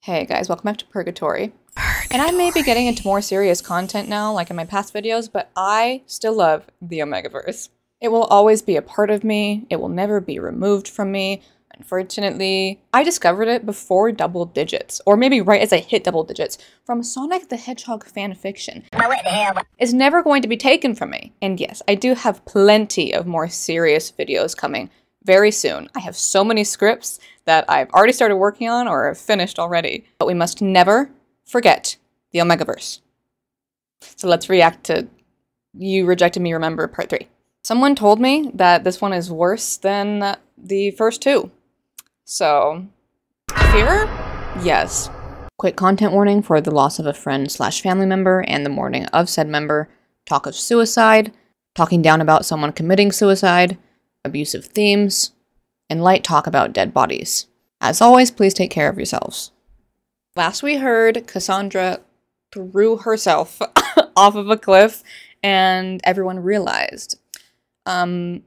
Hey guys, welcome back to Purgatory. And I may be getting into more serious content now, like in my past videos, but I still love the Omegaverse. It will always be a part of me. It will never be removed from me. Unfortunately, I discovered it before double digits, or maybe right as I hit double digits, from Sonic the Hedgehog fanfiction. It's never going to be taken from me. And yes, I do have plenty of more serious videos coming very soon. I have so many scripts that I've already started working on or have finished already. But we must never forget the Omegaverse. So let's react to You Rejected Me Remember Part 3. Someone told me that this one is worse than the first two. So, fear? Yes. Quick content warning for the loss of a friend/family member and the mourning of said member, talk of suicide, talking down about someone committing suicide, abusive themes, and light talk about dead bodies. As always, please take care of yourselves. Last we heard, Cassandra threw herself off of a cliff and everyone realized. Did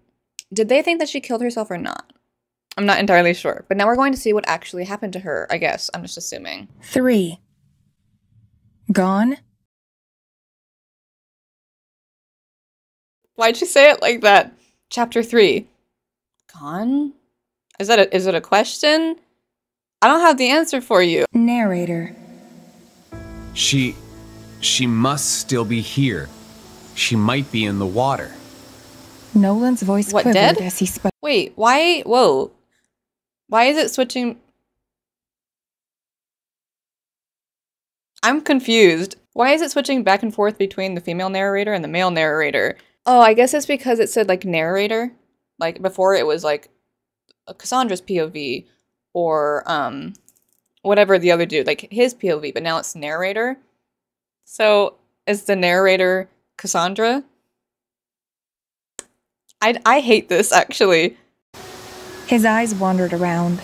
they think that she killed herself or not? I'm not entirely sure, but now we're going to see what actually happened to her, I guess. I'm just assuming. 3. Gone? Why'd you say it like that? Chapter 3. Gone? Is it a question? I don't have the answer for you. Narrator. She must still be here. She might be in the water. Nolan's voice quivered dead? as he spoke. Wait, why? Whoa. Why is it switching? I'm confused. Why is it switching back and forth between the female narrator and the male narrator? Oh, I guess it's because it said, like, narrator. Like, before it was, like, Cassandra's POV or, whatever the other dude, like, his POV, but now it's narrator. So, is the narrator Cassandra? I hate this, actually. His eyes wandered around,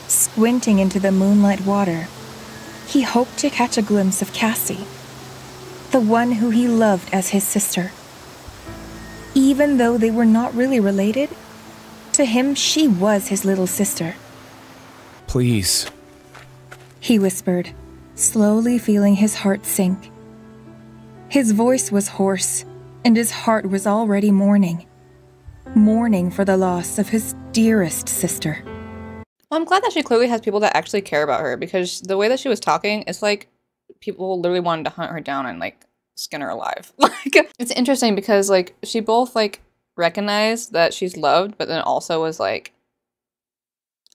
squinting into the moonlight water. He hoped to catch a glimpse of Cassie, the one who he loved as his sister. Even though they were not really related, to him she was his little sister. Please. He whispered, slowly feeling his heart sink. His voice was hoarse, and his heart was already mourning. Mourning for the loss of his dearest sister. Well, I'm glad that she clearly has people that actually care about her, because the way that she was talking, it's like people literally wanted to hunt her down and, like, skin her alive. Like, it's interesting because, like, she both, like, recognized that she's loved, but then also was like,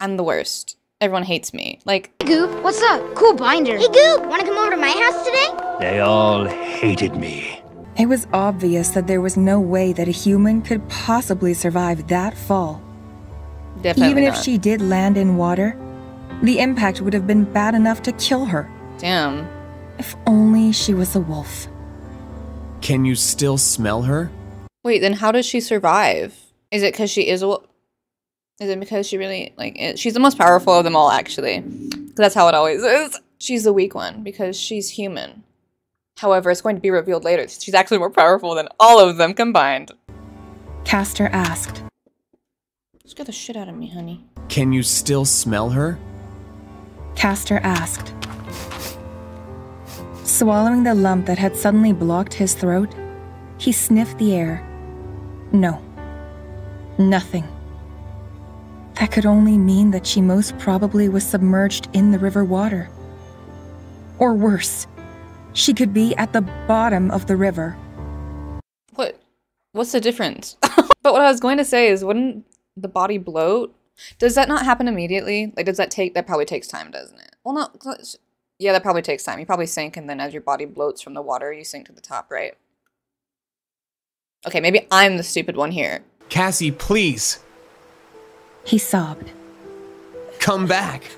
I'm the worst. Everyone hates me. Like, Hey Goop, what's up? Cool binder. Hey Goop, wanna come over to my house today? They all hated me. It was obvious that there was no way that a human could possibly survive that fall. definitely Even if not. she did land in water, the impact would have been bad enough to kill her. Damn. If only she was a wolf. Can you still smell her? Wait, then how does she survive? Is it because she is a Is it because she really, like, she's the most powerful of them all, actually. 'Cause that's how it always is. She's the weak one, because she's human. However, it's going to be revealed later. She's actually more powerful than all of them combined. Castor asked. Scare the shit out of me, honey. Can you still smell her? Castor asked. Swallowing the lump that had suddenly blocked his throat, he sniffed the air. No. Nothing. That could only mean that she most probably was submerged in the river water. Or worse, she could be at the bottom of the river. What's the difference? But what I was going to say is, wouldn't the body bloat? Does that not happen immediately? Like, that probably takes time, doesn't it? Well, no, yeah, that probably takes time. You probably sink, and then as your body bloats from the water, you sink to the top, right? Okay, maybe I'm the stupid one here. Cassie, please. He sobbed. Come back.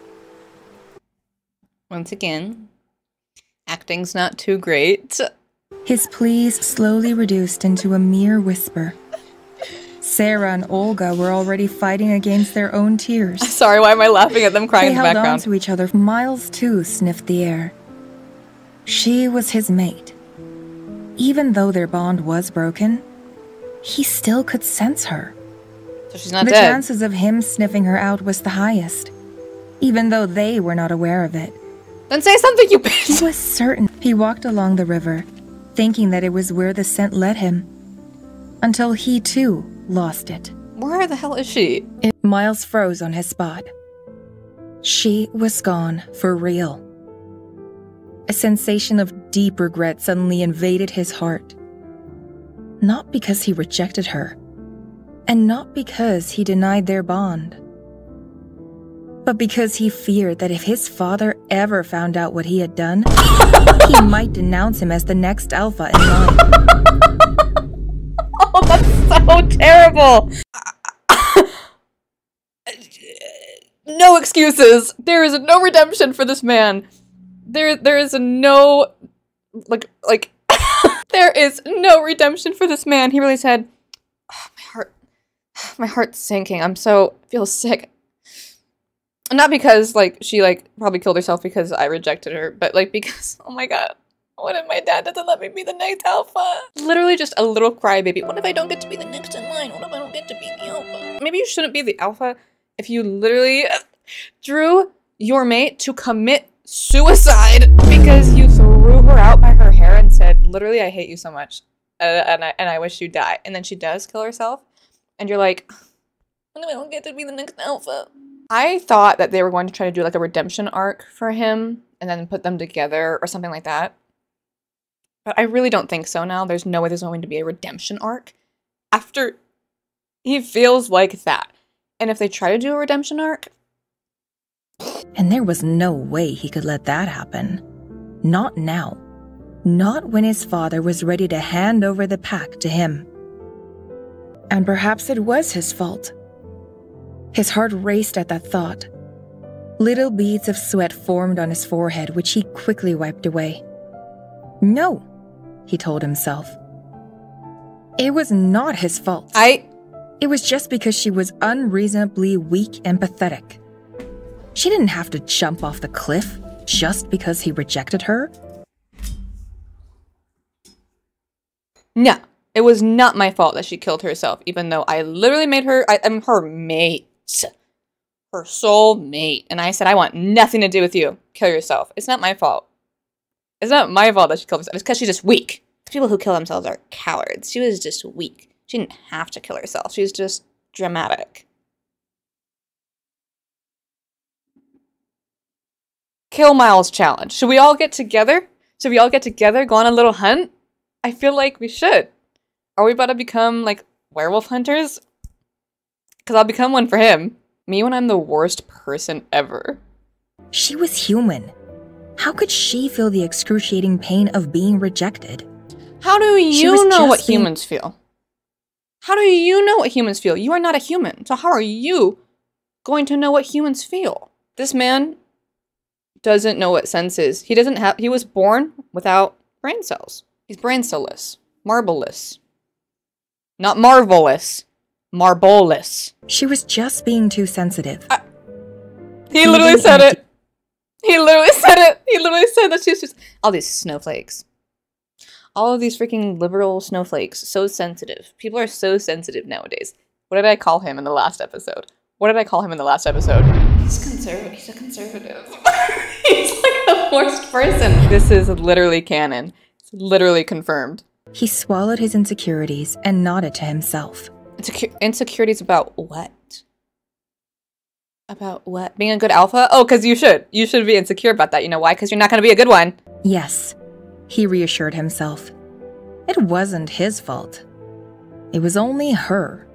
Once again, acting's not too great. His pleas slowly reduced into a mere whisper. Sarah and Olga were already fighting against their own tears. Sorry, why am I laughing at them crying They in the held on background? to each other. Miles, too, sniffed the air. She was his mate. Even though their bond was broken, he still could sense her. So she's not The dead. chances of him sniffing her out was the highest. Even though they were not aware of it, Then say something, you bitch! He was certain. He walked along the river, thinking that it was where the scent led him, until he too lost it. Where the hell is she? Miles froze on his spot. She was gone for real. A sensation of deep regret suddenly invaded his heart. Not because he rejected her, and not because he denied their bond, but because he feared that if his father ever found out what he had done, he might denounce him as the next alpha in line. Oh, that's so terrible! No excuses! There is no redemption for this man. There is no... there is no redemption for this man. He really said, oh, my heart's sinking. I feel sick. Not because, like, she, like, probably killed herself because I rejected her, but, like, because, oh my god, what if my dad doesn't let me be the next alpha? Literally just a little crybaby. What if I don't get to be the next in line? What if I don't get to be the alpha? Maybe you shouldn't be the alpha if you literally drew your mate to commit suicide because you threw her out by her hair and said, literally, I hate you so much, and I wish you die. And then she does kill herself, and you're like, what if I don't get to be the next alpha? I thought that they were going to try to do like a redemption arc for him and then put them together or something like that. But I really don't think so now. There's no way there's going to be a redemption arc after he feels like that. And if they try to do a redemption arc... And there was no way he could let that happen. Not now. Not when his father was ready to hand over the pack to him. And perhaps it was his fault. His heart raced at that thought. Little beads of sweat formed on his forehead, which he quickly wiped away. No, he told himself. It was not his fault. It was just because she was unreasonably weak and pathetic. She didn't have to jump off the cliff just because he rejected her. No, it was not my fault that she killed herself, even though I literally made her, I'm her mate. Her soulmate. And I said, I want nothing to do with you. Kill yourself. It's not my fault. It's not my fault that she killed herself. It's because she's just weak. People who kill themselves are cowards. She was just weak. She didn't have to kill herself. She's just dramatic. Kill Miles challenge. Should we all get together? Should we all get together? Go on a little hunt? I feel like we should. Are we about to become, like, werewolf hunters? Because I'll become one for him. Me when I'm the worst person ever. She was human. How could she feel the excruciating pain of being rejected? How do you know what humans feel? How do you know what humans feel? You are not a human. So how are you going to know what humans feel? This man doesn't know what sense is. He was born without brain cells. He's brain cell-less. Marble-less. Not marvelous. Marble-less. She was just being too sensitive. He literally said it. He literally said it. He literally said that she was just... All these snowflakes. All of these freaking liberal snowflakes. So sensitive. People are so sensitive nowadays. What did I call him in the last episode? What did I call him in the last episode? He's conservative. He's a conservative. He's like the worst person. This is literally canon. It's literally confirmed. He swallowed his insecurities and nodded to himself. Insecurities about what? About what? Being a good alpha? Oh, because you should. You should be insecure about that. You know why? Because you're not going to be a good one. Yes, he reassured himself. It wasn't his fault. It was only her.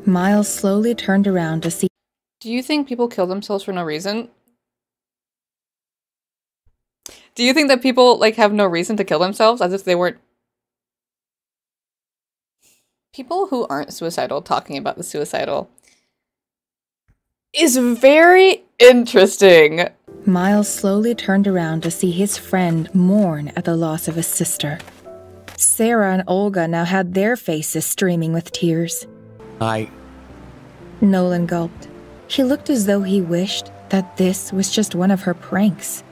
Miles slowly turned around to see. Do you think people kill themselves for no reason? Do you think that people, like, have no reason to kill themselves as if they weren't... People who aren't suicidal talking about the suicidal is very interesting. Miles slowly turned around to see his friend mourn at the loss of his sister. Sarah and Olga now had their faces streaming with tears. Nolan gulped. He looked as though he wished that this was just one of her pranks.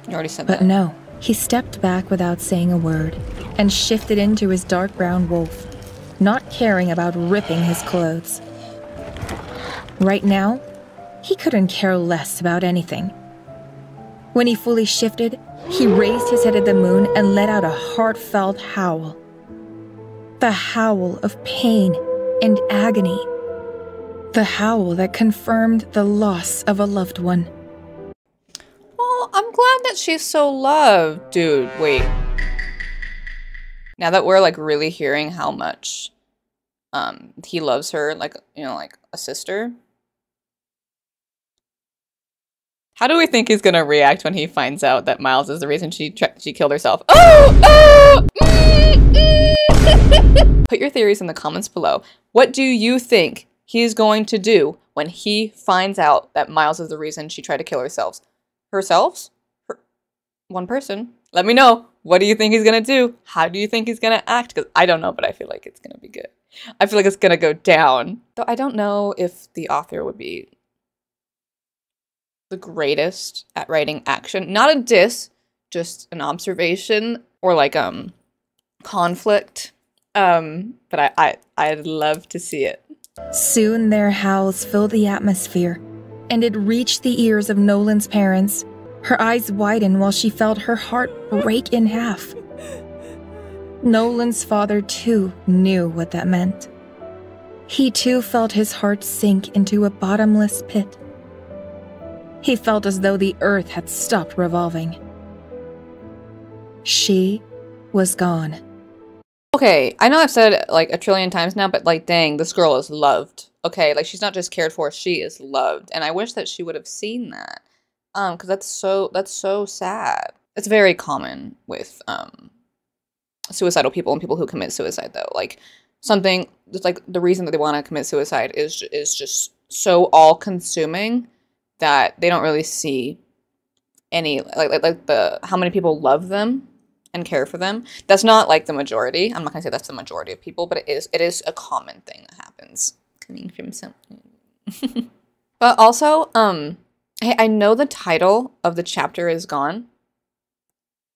You already said that. But no. He stepped back without saying a word and shifted into his dark brown wolf, not caring about ripping his clothes. Right now, he couldn't care less about anything. When he fully shifted, he raised his head at the moon and let out a heartfelt howl. The howl of pain and agony. The howl that confirmed the loss of a loved one. Well, I'm glad that she's so loved. Dude, wait. Now that we're like really hearing how much he loves her, like, you know, like a sister. How do we think he's gonna react when he finds out that Miles is the reason she killed herself? Oh! Put your theories in the comments below. What do you think he's going to do when he finds out that Miles is the reason she tried to kill herself? One person. Let me know. What do you think he's gonna do? How do you think he's gonna act? Because I don't know, but I feel like it's gonna be good. I feel like it's gonna go down. So I don't know if the author would be the greatest at writing action. Not a diss, just an observation or like conflict. But I'd love to see it. Soon their howls filled the atmosphere, and it reached the ears of Nolan's parents. Her eyes widened while she felt her heart break in half. Nolan's father too knew what that meant. He too felt his heart sink into a bottomless pit. He felt as though the earth had stopped revolving. She was gone. Okay, I know I've said it like a trillion times now, but like, dang, this girl is loved. Okay, like she's not just cared for, she is loved. And I wish that she would have seen that. Because that's so sad. It's very common with suicidal people and people who commit suicide though. Like something just like the reason that they want to commit suicide is just so all-consuming that they don't really see any like the how many people love them and care for them. That's not like the majority. I'm not gonna say that's the majority of people, but it is a common thing that happens coming from something. But also, hey, I know the title of the chapter is gone.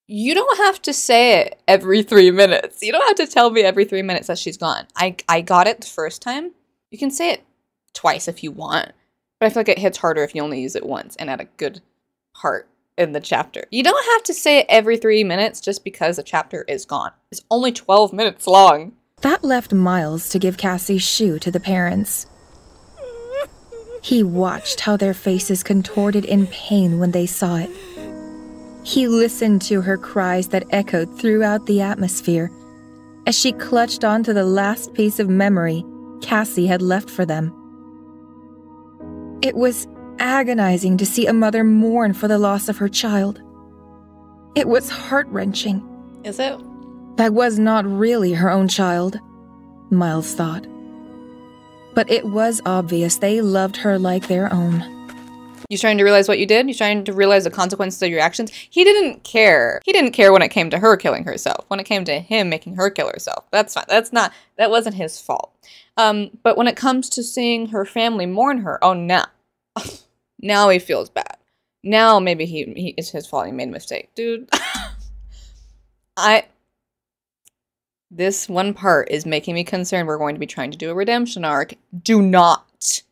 You don't have to say it every 3 minutes. You don't have to tell me every 3 minutes that she's gone. I got it the first time. You can say it twice if you want, but I feel like it hits harder if you only use it once and at a good part in the chapter. You don't have to say it every 3 minutes just because the chapter is gone. It's only 12 minutes long. That left Miles to give Cassie's shoe to the parents. He watched how their faces contorted in pain when they saw it. He listened to her cries that echoed throughout the atmosphere as she clutched onto the last piece of memory Cassie had left for them. It was agonizing to see a mother mourn for the loss of her child. It was heart-wrenching. Is it? That was not really her own child, Miles thought. But it was obvious they loved her like their own. You trying to realize what you did? You trying to realize the consequences of your actions? He didn't care. He didn't care when it came to her killing herself. When it came to him making her kill herself. That's fine. That wasn't his fault. But when it comes to seeing her family mourn her, oh no. Now he feels bad. Now maybe he it's his fault. He made a mistake. Dude. This one part is making me concerned. We're going to be trying to do a redemption arc. Do not.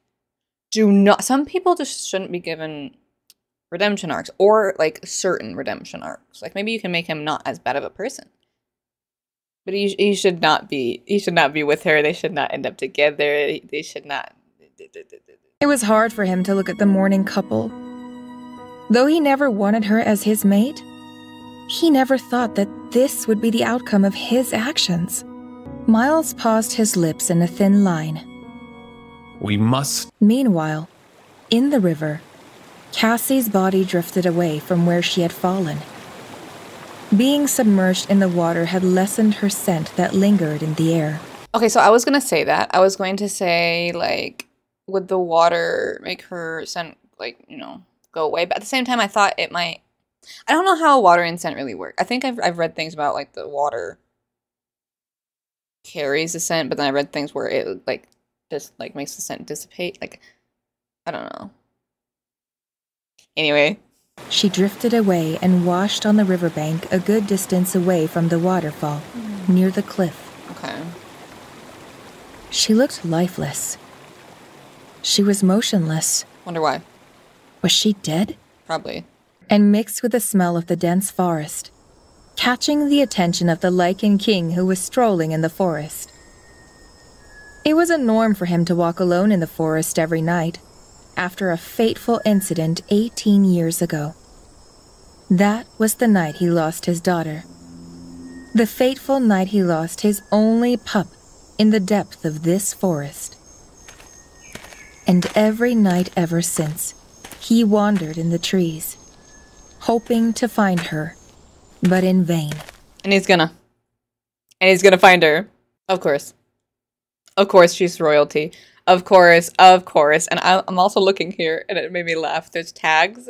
Some people just shouldn't be given redemption arcs or like certain redemption arcs. Like maybe you can make him not as bad of a person. But he should not be with her. They should not end up together. They should not. It was hard for him to look at the mourning couple. Though he never wanted her as his mate, he never thought that this would be the outcome of his actions. Miles paused his lips in a thin line. We must. Meanwhile, in the river, Cassie's body drifted away from where she had fallen. Being submerged in the water had lessened her scent that lingered in the air. Okay, so I was going to say that. I was going to say, like, would the water make her scent, like, you know, go away? But at the same time, I thought it might. I don't know how water and scent really work. I think I've read things about, like, the water carries the scent, but then I read things where it, like, just, like, makes the scent dissipate. Like, I don't know. Anyway. She drifted away and washed on the riverbank a good distance away from the waterfall, near the cliff. Okay. She looked lifeless. She was motionless. Wonder why. Was she dead? Probably. and mixed with the smell of the dense forest, catching the attention of the Lichen King who was strolling in the forest. It was a norm for him to walk alone in the forest every night, after a fateful incident 18 years ago. That was the night he lost his daughter. The fateful night he lost his only pup in the depth of this forest. And every night ever since, he wandered in the trees, hoping to find her, but in vain. And he's gonna find her. Of course. Of course, she's royalty. Of course. And I'm also looking here, and it made me laugh. There's tags.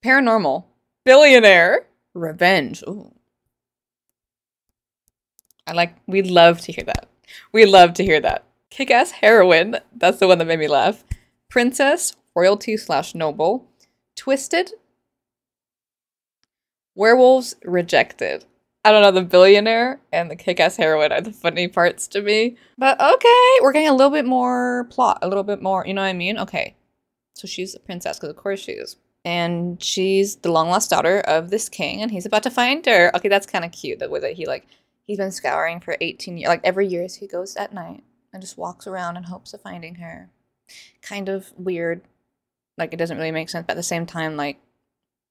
Paranormal. Billionaire. Revenge. Ooh. We'd love to hear that. We love to hear that. Kick-ass heroine. That's the one that made me laugh. Princess. Royalty/noble. Twisted. Werewolves rejected. I don't know, the billionaire and the kick-ass heroine are the funny parts to me. But okay, we're getting a little bit more plot, a little bit more, you know what I mean? Okay, so she's a princess, because of course she is. And she's the long-lost daughter of this king, and he's about to find her. Okay, that's kind of cute, the way that he's been scouring for 18 years. Like, every year he goes at night and just walks around in hopes of finding her. Kind of weird. Like, it doesn't really make sense, but at the same time, like,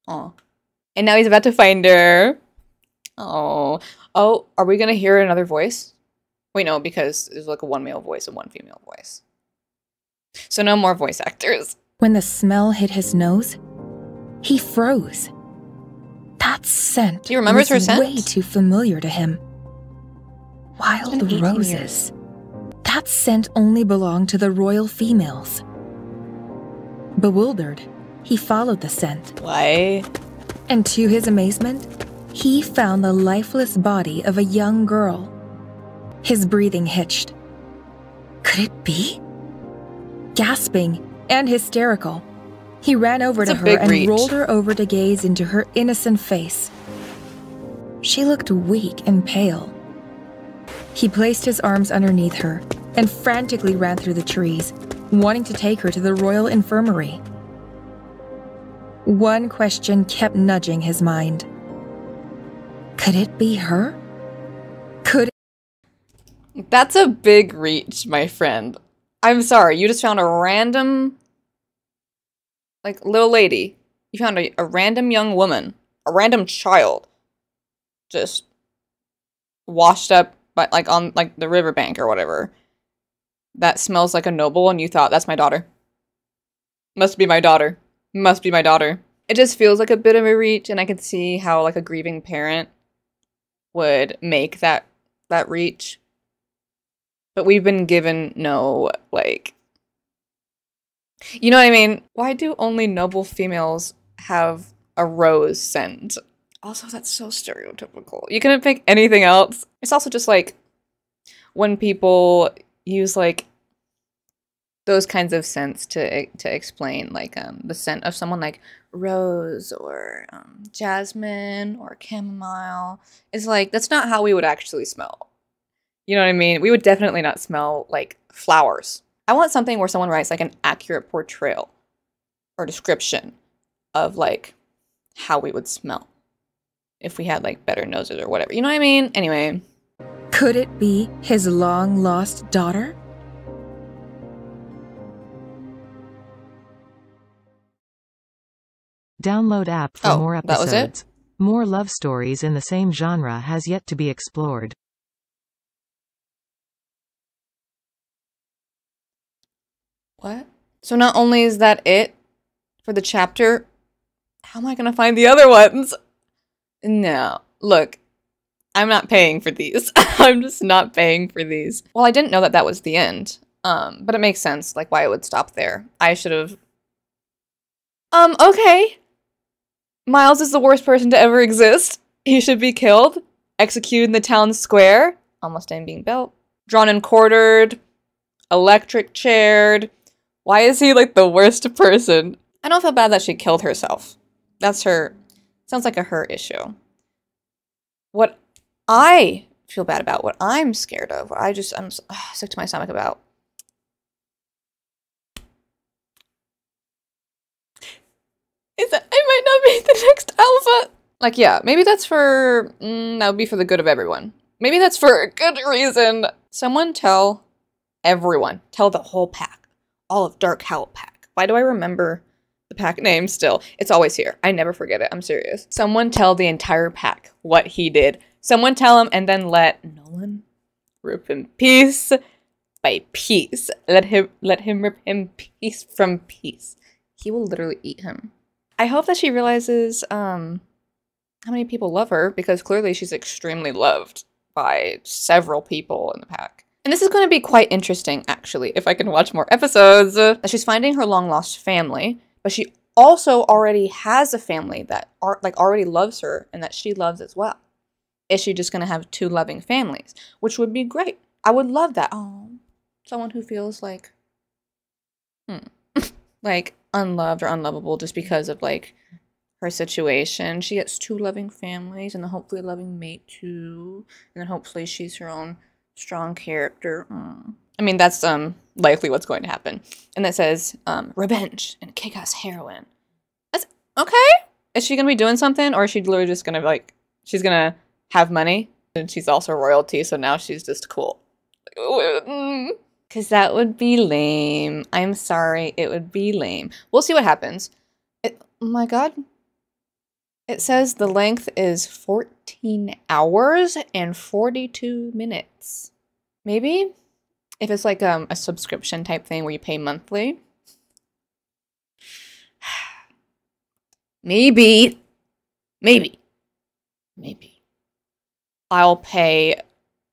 aw. And now he's about to find her. Oh, are we gonna hear another voice? Wait, no, because there's like a one male voice and one female voice. So no more voice actors. When the smell hit his nose, he froze. That scent He remembers her was scent? way too familiar to him. Wild 18 roses. years. That scent only belonged to the royal females. Bewildered, he followed the scent. Why? And to his amazement, he found the lifeless body of a young girl. His breathing hitched. Could it be? Gasping and hysterical, he ran over to her and rolled her over to gaze into her innocent face. She looked weak and pale. He placed his arms underneath her and frantically ran through the trees, wanting to take her to the royal infirmary. One question kept nudging his mind. Could it be her? That's a big reach, my friend. I'm sorry, you just found a random, like, little lady. You found a random young woman, a random child, just washed up, but like on like the riverbank or whatever. That smells like a noble, and you thought, that's my daughter. Must be my daughter. Must be my daughter. It just feels like a bit of a reach, and I can see how like a grieving parent would make that reach. But we've been given no, like, you know what I mean? Why do only noble females have a rose scent? Also, that's so stereotypical. You couldn't pick anything else. It's also just like when people use like those kinds of scents to explain like the scent of someone, like rose or jasmine or chamomile. It's like, that's not how we would actually smell. You know what I mean? We would definitely not smell like flowers. I want something where someone writes like an accurate portrayal or description of like how we would smell if we had like better noses or whatever. You know what I mean? Anyway. Could it be his long-lost daughter? Download app for more episodes. That was it? More love stories in the same genre has yet to be explored. What? So not only is that it for the chapter, how am I going to find the other ones? No. Look, I'm not paying for these. I'm just not paying for these. Well, I didn't know that was the end. But it makes sense, like, why it would stop there. I should have... okay. Miles is the worst person to ever exist. He should be killed, executed in the town square, almost ain't being built, drawn and quartered, electric chaired. Why is he, like, the worst person? I don't feel bad that she killed herself. That's her... Sounds like a her issue. What I feel bad about, what I'm scared of, what I'm sick to my stomach about, is that I might not be Like, yeah, maybe that's for, that would be for the good of everyone. Maybe that's for a good reason. Someone tell everyone, tell the whole pack, all of Dark Howl pack. Why do I remember the pack name still? It's always here. I never forget it. I'm serious. Someone tell the entire pack what he did. Someone tell him and then let Nolan rip him piece by piece. Let him rip him piece from piece. He will literally eat him. I hope that she realizes how many people love her, because clearly she's extremely loved by several people in the pack. And this is going to be quite interesting, actually, if I can watch more episodes. That she's finding her long-lost family, but she also already has a family that already loves her and that she loves as well. Is she just going to have two loving families? Which would be great. I would love that. Oh, someone who feels like, like unloved or unlovable just because of like her situation. She gets two loving families and then hopefully a loving mate too. And then hopefully she's her own strong character. I mean, that's likely what's going to happen. And that says revenge and kick-ass heroine. That's okay. Is she gonna be doing something, or is she literally just gonna like, she's gonna have money and she's also royalty, so now she's just cool? Because that would be lame. I'm sorry, it would be lame. We'll see what happens. Oh my god. It says the length is 14 hours and 42 minutes. Maybe if it's like a subscription type thing where you pay monthly. Maybe. I'll pay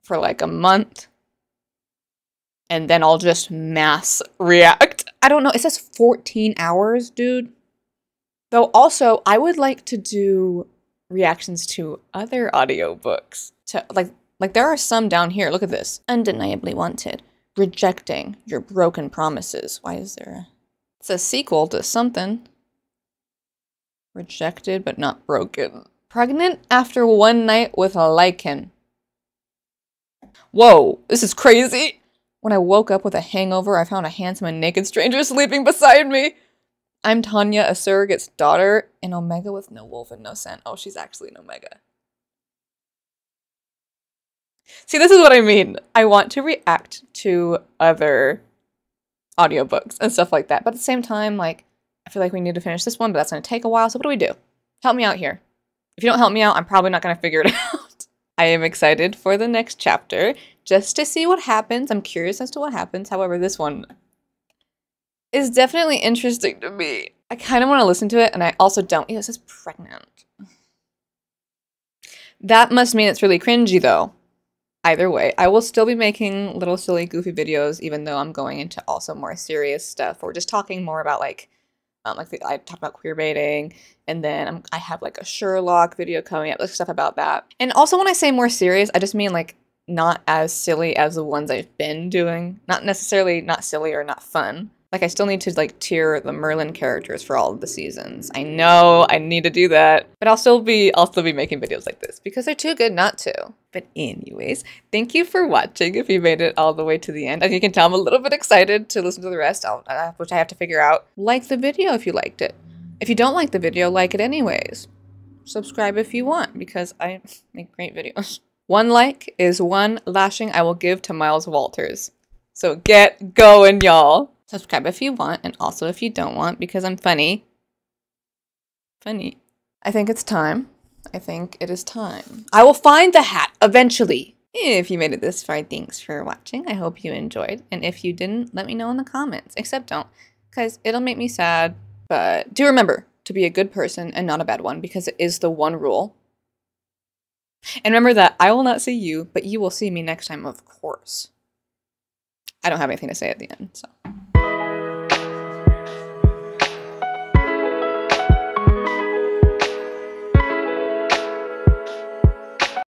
for like a month and then I'll just mass react. I don't know. It says 14 hours, dude. Though also, I would like to do reactions to other audiobooks. Like there are some down here. Look at this. Undeniably Wanted. Rejecting Your Broken Promises. Why is there it's a sequel to something. Rejected but not broken. Pregnant after one night with a lichen. Whoa, this is crazy. When I woke up with a hangover, I found a handsome and naked stranger sleeping beside me. I'm Tanya, a surrogate's daughter, an Omega with no wolf and no scent. Oh, she's actually an Omega. See, this is what I mean. I want to react to other audiobooks and stuff like that. But at the same time, like, I feel like we need to finish this one, but that's going to take a while. So what do? Help me out here. If you don't help me out, I'm probably not going to figure it out. I am excited for the next chapter just to see what happens. I'm curious as to what happens. However, this one is definitely interesting to me. I kind of want to listen to it, and I also don't. Yeah, it says pregnant. That must mean it's really cringy, though. Either way, I will still be making little silly goofy videos, even though I'm going into also more serious stuff, or just talking more about like I talked about queerbaiting, and then I have like a Sherlock video coming up, like stuff about that. And also when I say more serious, I just mean like not as silly as the ones I've been doing. Not necessarily not silly or not fun. Like I still need to like tier the Merlin characters for all of the seasons. I know I need to do that, but I'll still be making videos like this because they're too good not to. But anyways, thank you for watching. If you made it all the way to the end, as you can tell, I'm a little bit excited to listen to the rest, which I have to figure out. Like the video if you liked it. If you don't like the video, like it anyways. Subscribe if you want, because I make great videos. 1 like is 1 lashing I will give to Miles Walters. So get going, y'all. Subscribe if you want, and also if you don't want, because I'm funny. Funny. I think it's time. I think it is time. I will find the hat eventually. If you made it this far, thanks for watching. I hope you enjoyed. And if you didn't, let me know in the comments. Except don't, because it'll make me sad. But do remember to be a good person and not a bad one, because it is the one rule. And remember that I will not see you, but you will see me next time, of course. I don't have anything to say at the end, so.